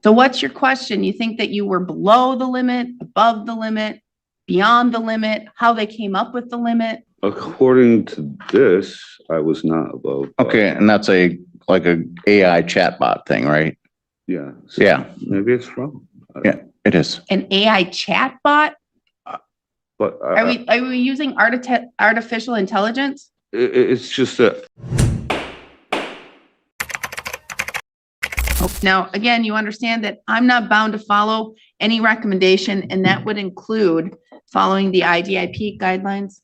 So what's your question? You think that you were below the limit, above the limit, beyond the limit, how they came up with the limit? According to this, I was not above. Okay, and that's like a AI chatbot thing, right? Yeah. So Yeah, maybe it's wrong. yeah, it is. An AI chatbot? But Are we using artificial intelligence? it's just that. Now, again, you understand that I'm not bound to follow any recommendation, and that would include following the IDIP guidelines.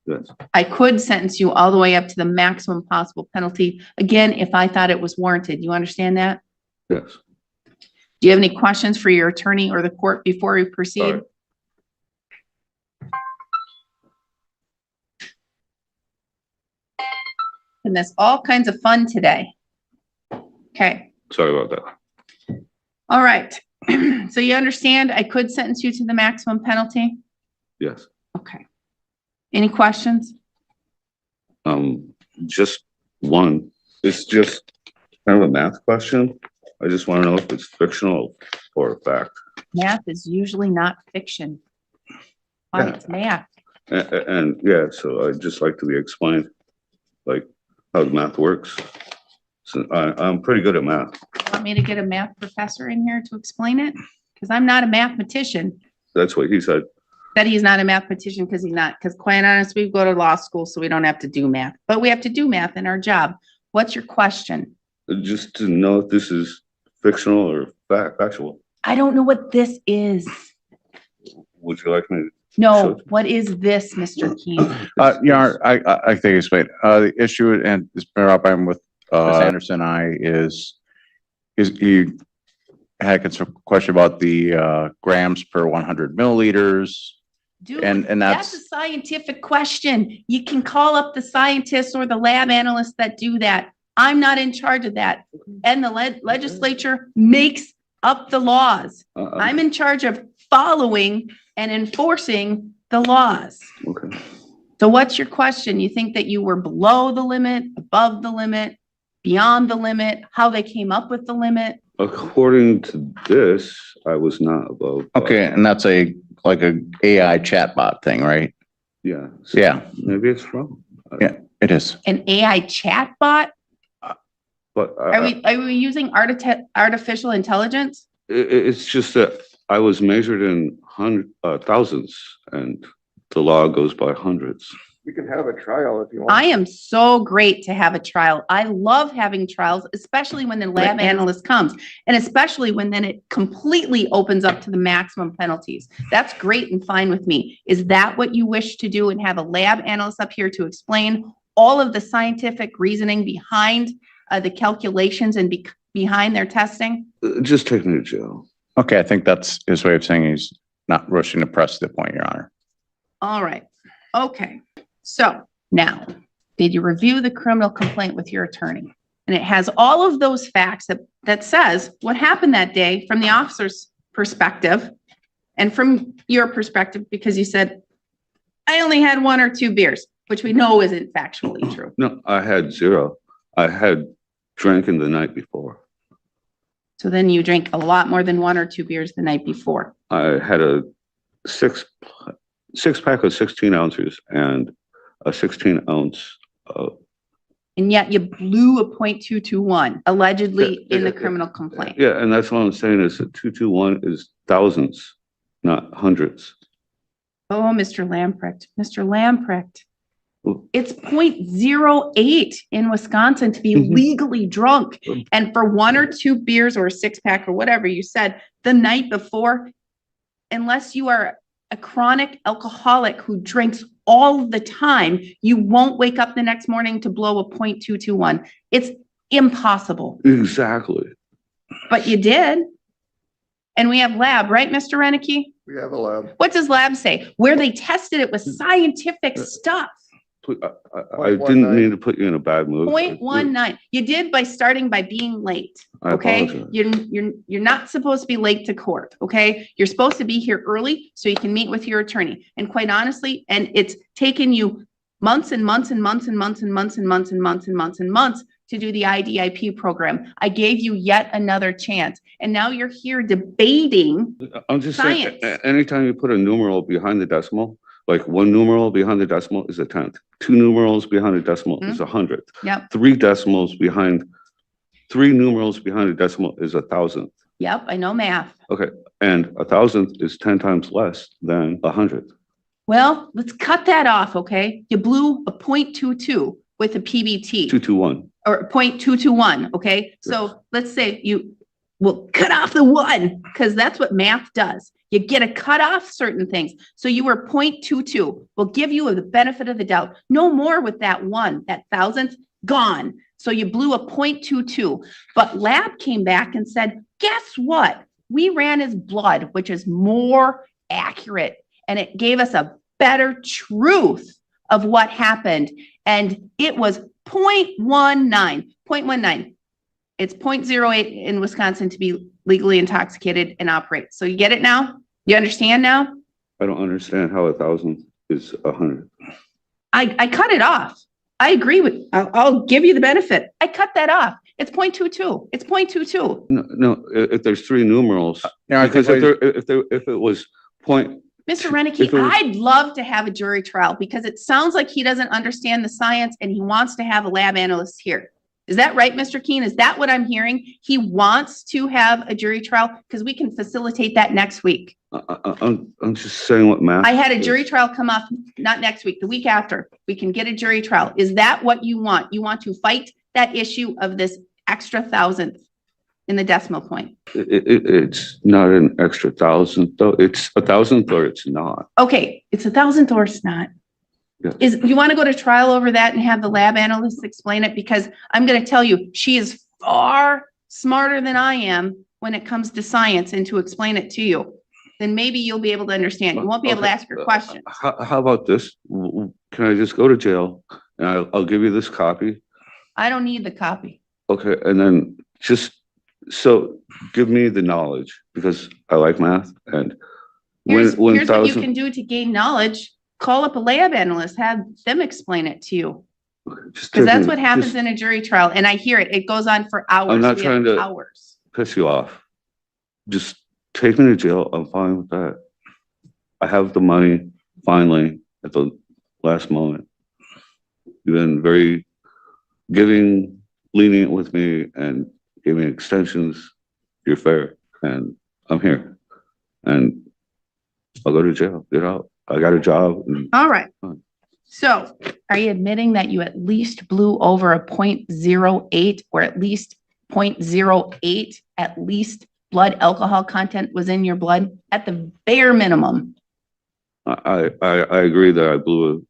Yes. I could sentence you all the way up to the maximum possible penalty, again, if I thought it was warranted. You understand that? Yes. Do you have any questions for your attorney or the court before we proceed? Sorry. And that's all kinds of fun today. Okay. Sorry about that. All right. So you understand I could sentence you to the maximum penalty? Yes. Okay. Any questions? Just one. It's just kind of a math question. I just want to know if it's fictional or a fact. Math is usually not fiction. Why, Yeah. it's math. And yeah, so I'd just like to be explained, like, how the math works. So I'm pretty good at math. Want me to get a math professor in here to explain it? Because I'm not a mathematician. That's what he said. That he's not a mathematician because he's not, because quite honest, we go to law school, so we don't have to do math, but we have to do math in our job. What's your question? Just to know if this is fictional or factual. I don't know what this is. Would you like me to? No, what is this, Mr. Keene? I think it's great. The issue, and it's been brought up with Ms. Anderson, is he had a question about the grams per 100 milliliters. Dude, and that's a scientific question. You can call up the scientists or the lab analysts that do that. I'm not in charge of that. And the legislature makes up the laws. I'm in charge of following and enforcing the laws. Okay. So what's your question? You think that you were below the limit, above the limit, beyond the limit, how they came up with the limit? According to this, I was not above. Okay, and that's like a AI chatbot thing, right? Yeah. So Yeah, maybe it's wrong. yeah, it is. An AI chatbot? But Are we using artificial intelligence? it's just that I was measured in thousands, and the law goes by hundreds. You can have a trial if you want. I am so great to have a trial. I love having trials, especially when the lab analyst comes, and especially when then it completely opens up to the maximum penalties. That's great and fine with me. Is that what you wish to do, and have a lab analyst up here to explain all of the scientific reasoning behind the calculations and behind their testing? Just take me to jail. Okay, I think that's his way of saying he's not rushing to press the point, Your Honor. All right. Okay. So now, did you review the criminal complaint with your attorney? And it has all of those facts that says what happened that day from the officer's perspective and from your perspective, because you said, I only had 1 or 2 beers, which we know isn't factually true. No, I had 0. I had drinking the night before. So then you drank a lot more than 1 or 2 beers the night before. I had a six pack of 16 ounces and a 16 ounce. And yet you blew a .221 allegedly in the criminal complaint. Yeah, and that's what I'm saying is that 221 is thousands, not hundreds. Oh, Mr. Lamprecht, Mr. Lamprecht. It's .08 in Wisconsin to be legally drunk. And for 1 or 2 beers or a 6-pack or whatever you said the night before, unless you are a chronic alcoholic who drinks all the time, you won't wake up the next morning to blow a .221. It's impossible. Exactly. But you did. And we have lab, right, Mr. Renicky? We have a lab. What does lab say? Where they tested it with scientific stuff. I didn't mean to put you in a bad mood. 0.19. You did by starting by being late. I Okay, apologize. you're not supposed to be late to court. Okay, you're supposed to be here early so you can meet with your attorney. And quite honestly, and it's taken you months and months and months and months and months and months and months and months and months to do the IDIP program. I gave you yet another chance. And now you're here debating. I'm just saying, Science. anytime you put a numeral behind the decimal, like one numeral behind the decimal is a tenth, two numerals behind the decimal is a hundredth. Yep. Three numerals behind a decimal is a thousandth. Yep, I know math. Okay, and a thousandth is 10 times less than a hundredth. Well, let's cut that off, okay? You blew a 0.22 with a PBT. 221. Or 0.221, okay? So let's say you will cut off the one, because that's what math does. You get to cut off certain things. So you were 0.22. We'll give you the benefit of the doubt. No more with that one, that thousandth, gone. So you blew a 0.22. But lab came back and said, guess what? We ran his blood, which is more accurate. And it gave us a better truth of what happened. And it was 0.19. It's 0.08 in Wisconsin to be legally intoxicated and operate. So you get it now? You understand now? I don't understand how a thousandth is 100. I cut it off. I agree with, I'll give you the benefit. I cut that off. It's 0.22. It's 0.22. No, if there's three numerals, Yeah, I because think if it was point, Mr. Renicky, If it was- I'd love to have a jury trial because it sounds like he doesn't understand the science and he wants to have a lab analyst here. Is that right, Mr. Keen? Is that what I'm hearing? He wants to have a jury trial because we can facilitate that next week. I'm just saying what math. I had a is. jury trial come up, not next week, the week after. We can get a jury trial. Is that what you want? You want to fight that issue of this extra thousandth in the decimal point? It's not an extra thousandth, though. It's a thousandth or it's not. Okay, it's a thousandth or it's not. Yeah. You want to go to trial over that and have the lab analyst explain it? Because I'm going to tell you, she is far smarter than I am when it comes to science and to explain it to you. Then maybe you'll be able to understand. You won't be able to Okay, ask your questions. How about this? Can I just go to jail and I'll give you this copy? I don't need the copy. Okay, and then so give me the knowledge because I like math and Here's what you 1,000 can do to gain knowledge. Call up a lab analyst, have them explain it to you. just Because take that's me- what happens just in a jury trial. And I hear it. It goes on for hours. not We have trying to- hours. piss you off. Just take me to jail. I'm fine with that. I have the money finally at the last moment. You've been very giving, lenient with me and giving extensions. You're fair. And I'm here. And I'll go to jail, get out. I got a job. And All right. Fine. So are you admitting that you at least blew over a 0.08 or at least 0.08, at least blood alcohol content was in your blood at the bare minimum? I agree that I blew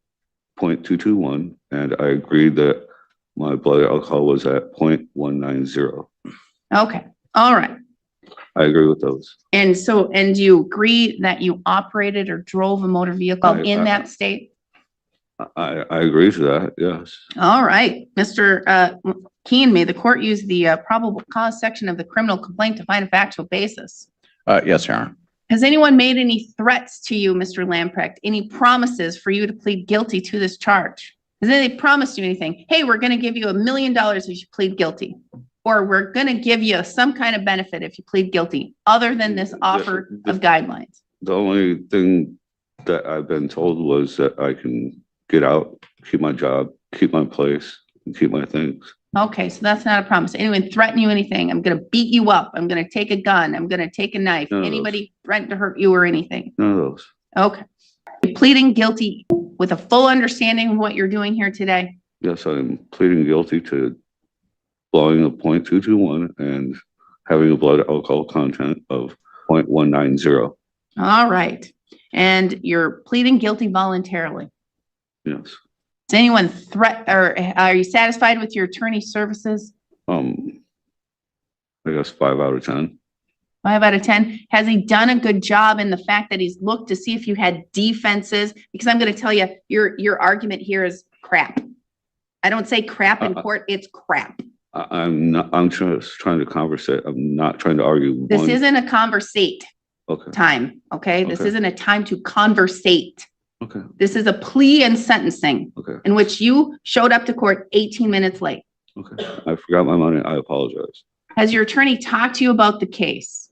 a 0.221 and I agree that my blood alcohol was at 0.190. Okay. All right. I agree with those. And so, and do you agree that you operated or drove a motor vehicle in that state? I agree to that, yes. All right, Mr. Keen, may the court use the probable cause section of the criminal complaint to find a factual basis? Yes, Your Honor. Has anyone made any threats to you, Mr. Lamprecht? Any promises for you to plead guilty to this charge? Has anybody promised you anything? Hey, we're going to give you $1 million if you plead guilty. Or we're going to give you some kind of benefit if you plead guilty, other than this offer of guidelines. The only thing that I've been told was that I can get out, keep my job, keep my place, and keep my things. Okay, so that's not a promise. Anyone threaten you anything? I'm going to beat you up. I'm going to take a gun. I'm going to take a knife. None of those. Anybody threaten to hurt you or anything? None of those. Okay. You're pleading guilty with a full understanding of what you're doing here today? Yes, I'm pleading guilty to blowing a 0.221 and having a blood alcohol content of 0.190. All right. And you're pleading guilty voluntarily. Yes. Does anyone or are you satisfied with your attorney's services? I guess 5 out of 10. 5 out of 10. Has he done a good job in the fact that he's looked to see if you had defenses? Because I'm going to tell you, your argument here is crap. I don't say crap in court, it's crap. I'm just trying to conversate. I'm not trying to argue. This isn't a conversate Okay, time, okay? This Okay. isn't a time to conversate. okay, This is a plea and sentencing okay. in which you showed up to court 18 minutes late. Okay, I forgot my money. I apologize. Has your attorney talked to you about the case?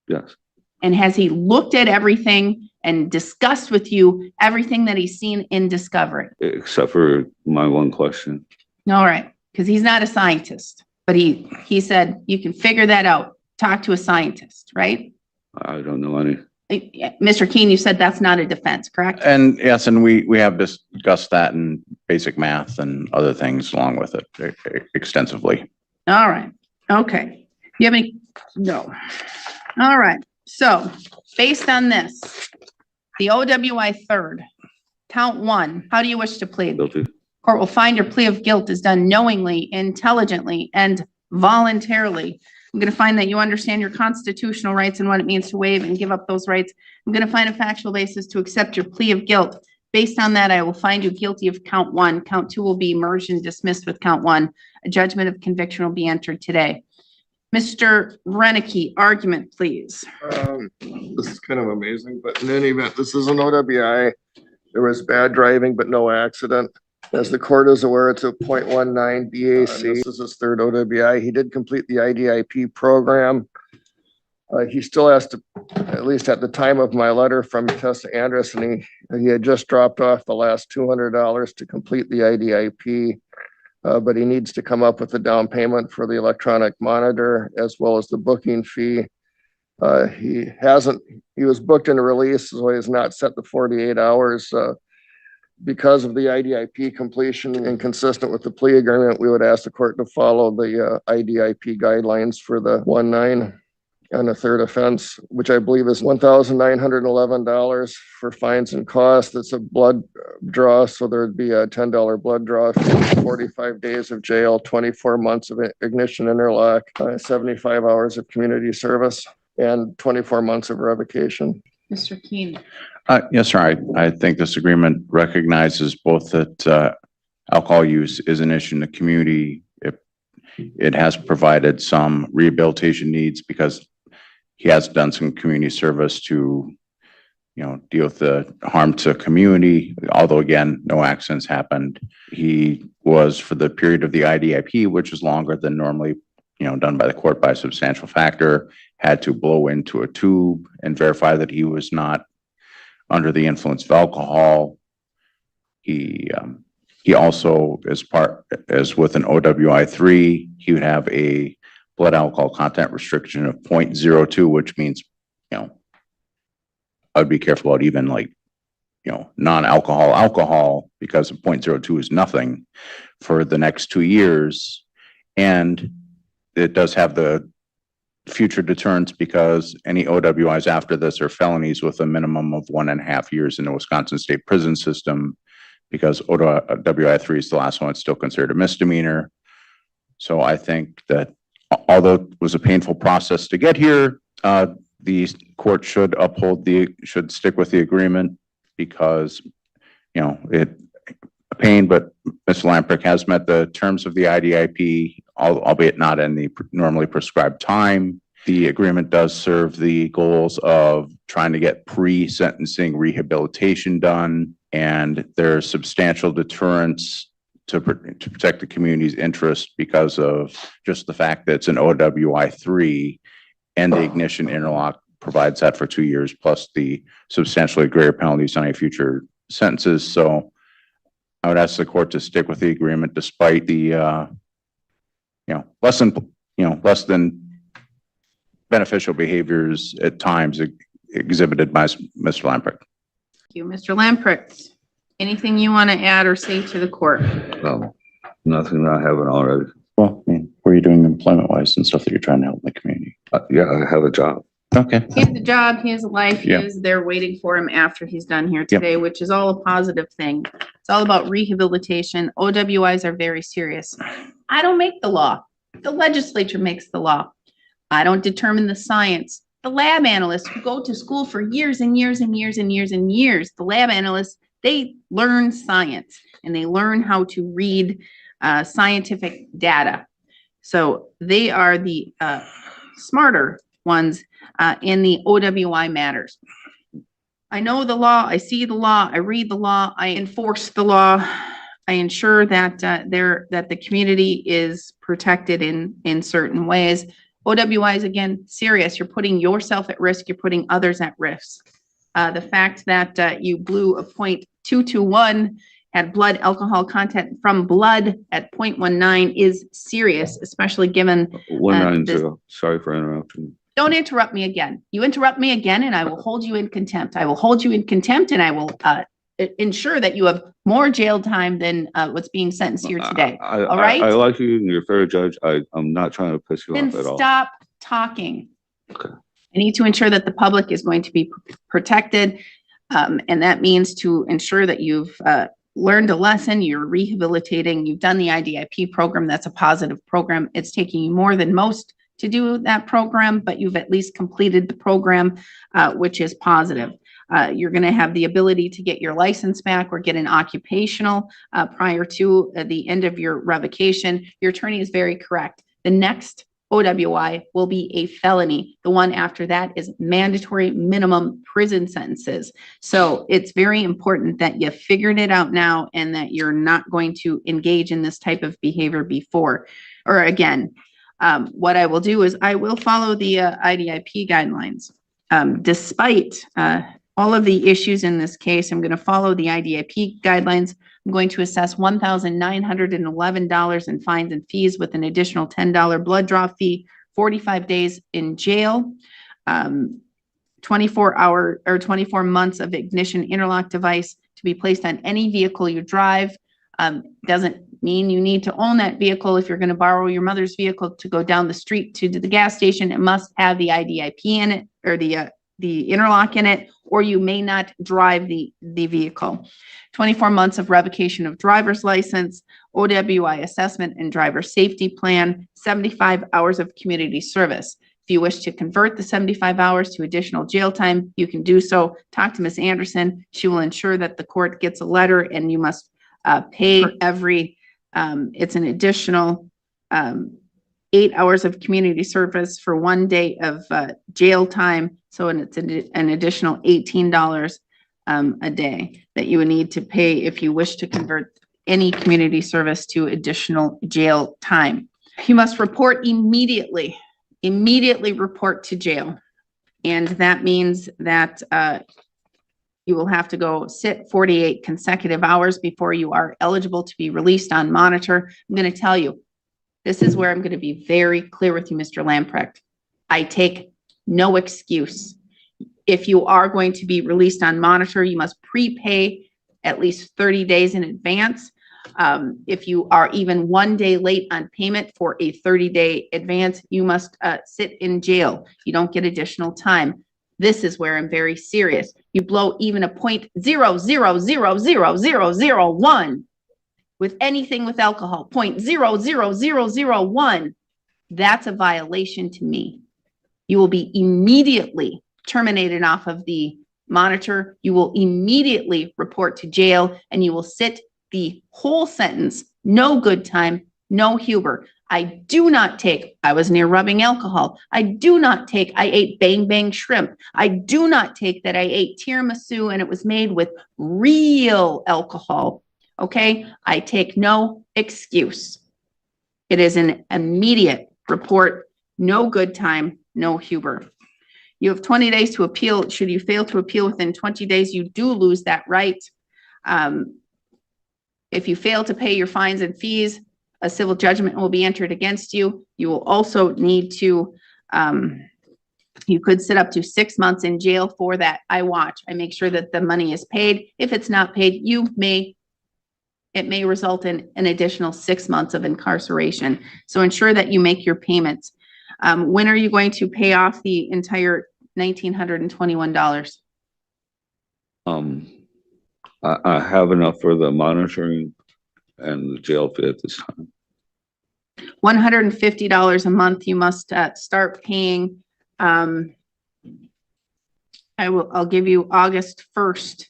Yes, And has he looked at everything and discussed with you everything that he's seen in discovery? except for my one question. All right, because he's not a scientist, but he said you can figure that out. Talk to a scientist, right? I don't know any. Mr. Keen, you said that's not a defense, correct? And yes, and we have discussed that in basic math and other things along with it extensively. All right, okay. You have any? No. All right, so based on this, the OWI third, count one, how do you wish to plead? Guilty. Court will find your plea of guilt is done knowingly, intelligently, and voluntarily. I'm going to find that you understand your constitutional rights and what it means to waive and give up those rights. I'm going to find a factual basis to accept your plea of guilt. Based on that, I will find you guilty of count one. Count two will be merged and dismissed with count one. A judgment of conviction will be entered today. Mr. Reneke, argument, please. This is kind of amazing, but in any event, this is an OWI. There was bad driving, but no accident. As the court is aware, it's a .19 BAC. This is his third OWI. He did complete the IDIP program. He still has to, at least at the time of my letter from Tessa Anderson, he had just dropped off the last $200 to complete the IDIP. But he needs to come up with a down payment for the electronic monitor as well as the booking fee. He was booked and released, so he has not set the 48 hours. Because of the IDIP completion and consistent with the plea agreement, we would ask the court to follow the IDIP guidelines for the 1-9 on the third offense, which I believe is $1,911 for fines and costs. It's a blood draw, so there'd be a $10 blood draw, 45 days of jail, 24 months of ignition interlock, 75 hours of community service, and 24 months of revocation. Mr. Keen. Yes, sir. I think this agreement recognizes both that alcohol use is an issue in the community. It has provided some rehabilitation needs because he has done some community service to, deal with the harm to community. Although again, no accidents happened. He was, for the period of the IDIP, which is longer than normally, done by the court by a substantial factor, had to blow into a tube and verify that he was not under the influence of alcohol. He also, as with an OWI 3, he would have a blood alcohol content restriction of 0.02, which means, I'd be careful about even non-alcohol alcohol, because 0.02 is nothing for the next 2 years. And it does have the future deterrence because any OWIs after this are felonies with a minimum of 1.5 years in the Wisconsin state prison system, because OWI 3 is the last one. It's still considered a misdemeanor. So I think that although it was a painful process to get here, the court should stick with the agreement because, it a pain, but Mr. Lamprecht has met the terms of the IDIP, albeit not in the normally prescribed time. The agreement does serve the goals of trying to get pre-sentencing rehabilitation done, and there's substantial deterrence to protect the community's interest because of just the fact that it's an OWI 3 and the ignition interlock provides that for 2 years, plus the substantially greater penalties on any future sentences. So I would ask the court to stick with the agreement despite the, less than beneficial behaviors at times exhibited by Mr. Lamprecht. Thank you. Mr. Lamprecht, anything you want to add or say to the court? No, nothing that I haven't already. Well, what are you doing employment-wise and stuff that you're trying to help the community? Yeah, I have a job. Okay. He has a job, he has a life, he Yeah. is there waiting for him after he's done here today, which is all a positive thing. It's all about rehabilitation. OWIs are very serious. I don't make the law. The legislature makes the law. I don't determine the science. The lab analysts who go to school for years and years and years and years and years, the lab analysts, they learn science and they learn how to read scientific data. So they are the smarter ones in the OWI matters. I know the law, I see the law, I read the law, I enforce the law. I ensure that that the community is protected in certain ways. OWI is again serious. You're putting yourself at risk. You're putting others at risk. The fact that you blew a .221, had blood alcohol content from blood at 0.19 is serious, especially given. 190. Sorry for interrupting. Don't interrupt me again. You interrupt me again and I will hold you in contempt. I will hold you in contempt and I will ensure that you have more jail time than what's being sentenced here today. All right? I like you and you're a fair judge. I'm not trying to piss you Then off at all. stop talking. Okay. I need to ensure that the public is going to be protected. And that means to ensure that you've learned a lesson, you're rehabilitating, you've done the IDIP program. That's a positive program. It's taking you more than most to do that program, but you've at least completed the program, which is positive. You're going to have the ability to get your license back or get an occupational prior to the end of your revocation. Your attorney is very correct. The next OWI will be a felony. The one after that is mandatory minimum prison sentences. So it's very important that you figured it out now and that you're not going to engage in this type of behavior before or again. What I will do is I will follow the IDIP guidelines. Despite all of the issues in this case, I'm going to follow the IDIP guidelines. I'm going to assess $1,911 in fines and fees with an additional $10 blood draw fee, 45 days in jail, 24 months of ignition interlock device to be placed on any vehicle you drive. Doesn't mean you need to own that vehicle. If you're going to borrow your mother's vehicle to go down the street to the gas station, it must have the IDIP in it or the interlock in it, or you may not drive the vehicle. 24 months of revocation of driver's license, OWI assessment and driver safety plan, 75 hours of community service. If you wish to convert the 75 hours to additional jail time, you can do so. Talk to Ms. Anderson. She will ensure that the court gets a letter and you must pay for every, it's an additional 8 hours of community service for 1 day of jail time. So it's an additional $18 a day that you would need to pay if you wish to convert any community service to additional jail time. You must report immediately report to jail. And that means that you will have to go sit 48 consecutive hours before you are eligible to be released on monitor. I'm going to tell you, this is where I'm going to be very clear with you, Mr. Lamprecht. I take no excuse. If you are going to be released on monitor, you must prepay at least 30 days in advance. If you are even 1 day late on payment for a 30-day advance, you must sit in jail. You don't get additional time. This is where I'm very serious. You blow even a .0000001 with anything with alcohol, .00001, that's a violation to me. You will be immediately terminated off of the monitor. You will immediately report to jail and you will sit the whole sentence. No good time, no Huber. I was near rubbing alcohol. I ate bang bang shrimp. I do not take that I ate tiramisu and it was made with real alcohol. Okay, I take no excuse. It is an immediate report, no good time, no Huber. You have 20 days to appeal. Should you fail to appeal within 20 days, you do lose that right. If you fail to pay your fines and fees, a civil judgment will be entered against you. You will also need to, you could sit up to 6 months in jail for that. I make sure that the money is paid. If it's not paid, it may result in an additional 6 months of incarceration. So ensure that you make your payments. When are you going to pay off the entire $1,921? I have enough for the monitoring and the jail fee at this time. $150 a month you must start paying. I'll give you August 1st.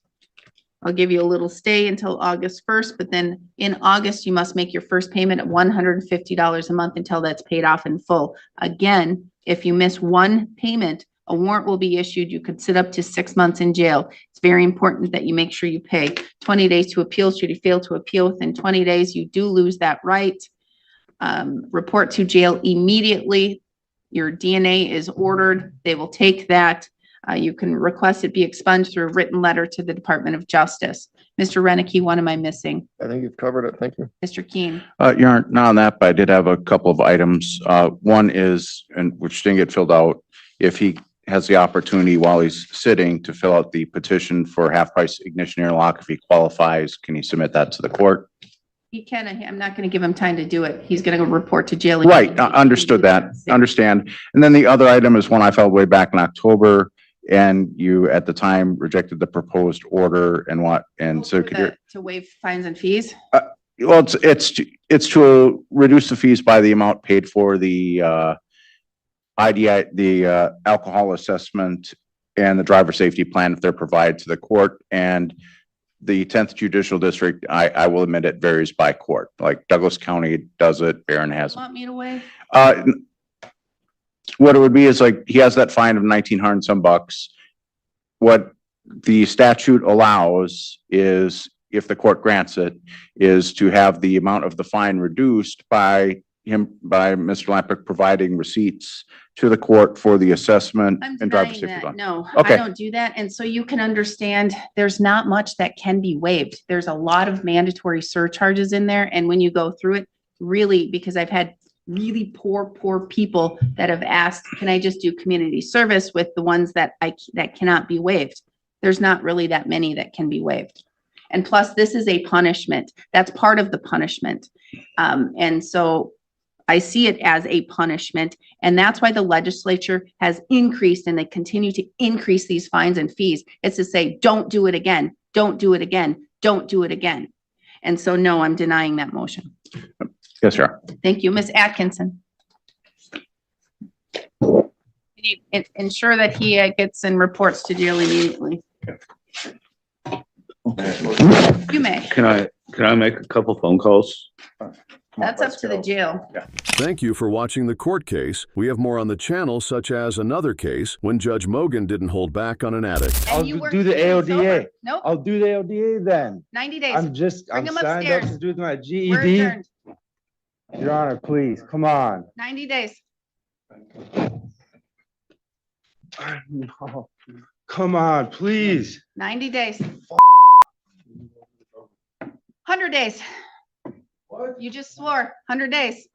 I'll give you a little stay until August 1st, but then in August, you must make your first payment of $150 a month until that's paid off in full. Again, if you miss one payment A warrant will be issued. You could sit up to 6 months in jail. It's very important that you make sure you pay 20 days to appeal. Should you fail to appeal within 20 days, you do lose that right. Report to jail immediately. Your DNA is ordered. They will take that. You can request it be expunged through a written letter to the Department of Justice. Mr. Renicky, what am I missing? I think you've covered it. Thank you. Mr. Keen? You aren't not on that, but I did have a couple of items. One is, and which didn't get filled out, if he has the opportunity while he's sitting to fill out the petition for half price ignition interlock, if he qualifies, can he submit that to the court? He can. I'm not going to give him time to do it. He's going to go report to jail. Right, understood that, understand. And then the other item is one I filed way back in October, and you at the time rejected the proposed order and what, and so could you? To waive fines and fees? Well, it's to reduce the fees by the amount paid for the IDI, the alcohol assessment and the driver safety plan if they're provided to the court. And the 10th Judicial District, I will admit it varies by court. Like Douglas County does it, Barron has. Want me to waive? What it would be is like, he has that fine of 1,900 some bucks. What the statute allows is, if the court grants it, is to have the amount of the fine reduced by Mr. Lamprecht providing receipts to the court for the assessment I'm and driver denying safety that. fund. No, Okay. I don't do that. And so you can understand, there's not much that can be waived. There's a lot of mandatory surcharges in there. And when you go through it, really, because I've had really poor people that have asked, can I just do community service with the ones that that cannot be waived? There's not really that many that can be waived. And plus, this is a punishment. That's part of the punishment. And so I see it as a punishment, and that's why the legislature has increased, and they continue to increase these fines and fees. It's to say, don't do it again, don't do it again, don't do it again. And so, no, I'm denying that motion. Yes, sir. Thank you. Ms. Atkinson. Ensure that he gets and reports to jail immediately. You may. Can I make a couple phone calls? That's up to the jail. Thank you for watching the court case. We have more on the channel, such as another case when Judge Mogen didn't hold back on an addict. And I'll you weren't do the even AODA. sober. Nope, I'll do the AODA then. 90 days. I'm Bring him signed up upstairs. to do my We're GED. adjourned. Your Honor, please, come on. 90 days. No. Come on, please. 90 days. 100 days. What? You just swore, 100 days.